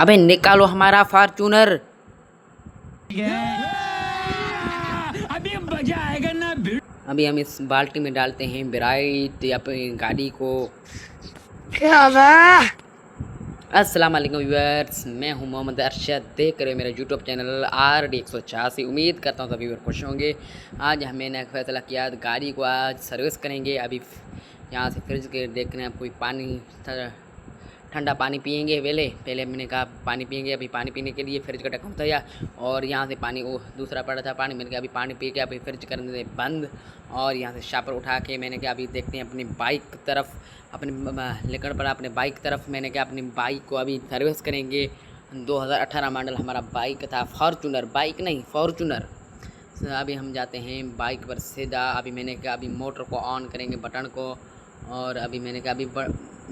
अबे निकालो हमारा फॉर्च्यूनर। अभी मजा आएगा ना। अभी हम इस बाल्टी में डालते हैं ब्राइट अपनी गाड़ी को। अस्सलाम वालेकुम व्यूअर्स, मैं हूं मोहम्मद अरशद, देख रहे हो मेरा यूट्यूब चैनल RD186। उम्मीद करता हूं सभी व्यूअर खुश होंगे। आज मैंने फैसला किया गाड़ी को आज सर्विस करेंगे। अभी यहाँ से फ्रिज के देखने कोई पानी ठंडा पानी पियेंगे। पहले मैंने कहा पानी पियेंगे। अभी पानी पीने के लिए फ्रिज का ढक्कन उठाया और यहाँ से पानी वो दूसरा पड़ा था पानी, मैंने कहा अभी पानी पी के अभी फ्रिज करने दे बंद। और यहाँ से शापर उठा के मैंने कहा अभी देखते हैं अपनी बाइक की तरफ, अपने लेकर पड़ा अपने बाइक तरफ। मैंने कहा अपनी बाइक को अभी सर्विस करेंगे। 2018 मॉडल हमारा बाइक था, फॉर्च्यूनर, बाइक नहीं फॉर्च्यूनर। अभी हम जाते हैं बाइक पर सीधा। अभी मैंने कहा अभी मोटर को ऑन करेंगे बटन को। और अभी मैंने कहा अभी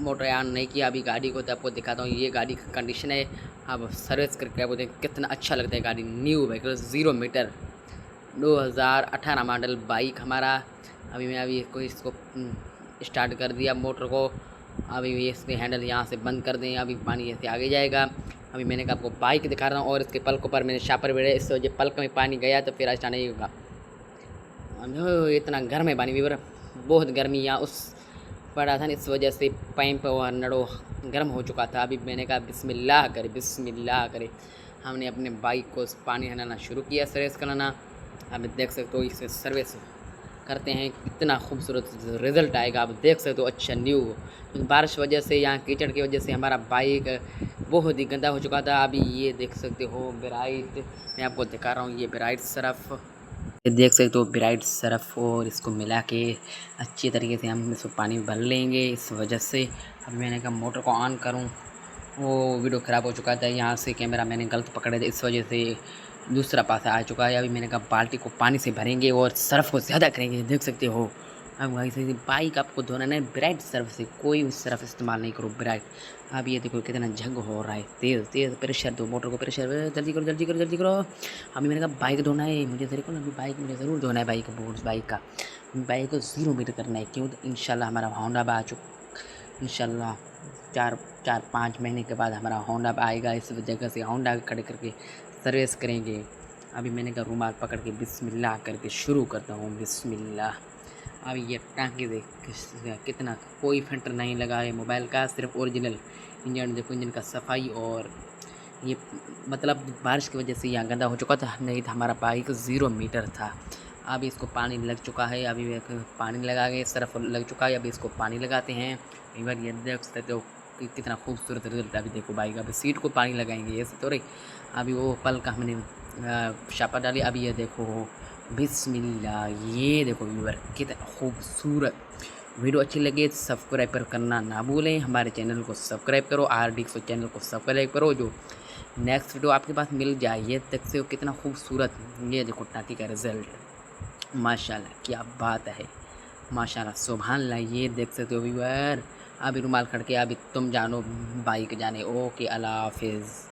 मोटर ऑन नहीं किया अभी गाड़ी को, तो आपको दिखाता हूँ। ये गाड़ी की कंडीशन है, अब सर्विस करके आपको देखें कितना अच्छा लगता है। गाड़ी new bike 0 meter 2018 model bike हमारा। अभी मैं इसको स्टार्ट कर दिया मोटर को। अभी इसके हैंडल यहाँ से बंद कर दें, अभी पानी ऐसे आगे जाएगा। अभी मैंने कहा आपको बाइक दिखा रहा हूँ और इसके पलकों पर मैंने शापर भिड़े, इस वजह पलक में पानी गया तो फिर स्टार्ट नहीं होगा। इतना गर्म है पानी भी, बहुत गर्मी यहाँ उस पड़ा था, इस वजह से पाइप और नड़ो गर्म हो चुका था। अभी मैंने कहा बिस्मिल्लाह करे। हमने अपने बाइक को पानी हलाना शुरू किया, सर्विस कराना। आप देख सकते हो इसे सर्विस करते हैं कितना खूबसूरत रिज़ल्ट आएगा। आप देख सकते हो अच्छा न्यू। बारिश वजह से यहाँ कीचड़ की वजह से हमारा बाइक बहुत ही गंदा हो चुका था। अभी ये देख सकते हो ब्राइट, मैं आपको दिखा रहा हूँ ये ब्राइट सरफ, ये देख सकते हो ब्राइट सरफ। और इसको मिला के अच्छी तरीके से हम इसको पानी भर लेंगे। इस वजह से अभी मैंने कहा मोटर को ऑन करूं, वो वीडियो ख़राब हो चुका था, यहाँ से कैमरा मैंने गलत पकड़े थे, इस वजह से दूसरा पासा आ चुका है। अभी मैंने कहा बाल्टी को पानी से भरेंगे और सर्फ को ज़्यादा करेंगे। देख सकते हो अब भाई से बाइक आपको धोना नहीं, ब्राइट सर्फ से, कोई भी सर्फ इस्तेमाल नहीं करो ब्राइट। अब ये देखो कितना जंग हो रहा है, तेज़ प्रेशर दो मोटर को, प्रेशर जल्दी करो। अभी मैंने कहा बाइक धोना है मुझे, ज़रूर अभी बाइक मुझे ज़रूर धोना है, बाइक को 0 मीटर करना है। क्यों? तो इंशाल्लाह हमारा होंडा आ चुका, इंशाल्लाह 4-5 महीने के बाद हमारा होंडा आएगा। इस जगह से होंडा खड़े करके सर्विस करेंगे। अभी मैंने कहा रुमाल पकड़ के बिस्मिल्लाह करके शुरू करता हूँ, बिस्मिल्लाह। अब ये टांकी देख कितना, कोई फिल्टर नहीं लगा है मोबाइल का, सिर्फ ओरिजिनल इंजन। देखो इंजन का सफाई। और ये मतलब बारिश की वजह से यहाँ गंदा हो चुका था, नहीं था हमारा बाइक 0 मीटर था। अभी इसको पानी लग चुका है, अभी पानी लगा के सर्फ लग चुका है, अभी इसको पानी लगाते हैं। एक बार ये देख सकते हो कितना खूबसूरत रिजल्ट। अभी देखो बाइक, अभी सीट को पानी लगाएंगे ये तो रही। अभी वो पल का हमने शापा डाली। अभी ये देखो बिस्मिल्लाह, ये देखो व्यूअर कितना खूबसूरत। वीडियो अच्छी लगे तो सब्सक्राइब करना ना भूलें, हमारे चैनल को सब्सक्राइब करो, RD186 चैनल को सब्सक्राइब करो, जो नेक्स्ट वीडियो आपके पास मिल जाए। ये देख सकते हो कितना खूबसूरत, ये देखो टांकी का रिज़ल्ट, माशाल्लाह क्या बात है, माशाल्लाह सुभान अल्लाह। ये देख सकते हो व्यूअर। अभी रुमाल खड़ के अभी तुम जानो बाइक जाने। ओके, अल्लाह हाफिज़।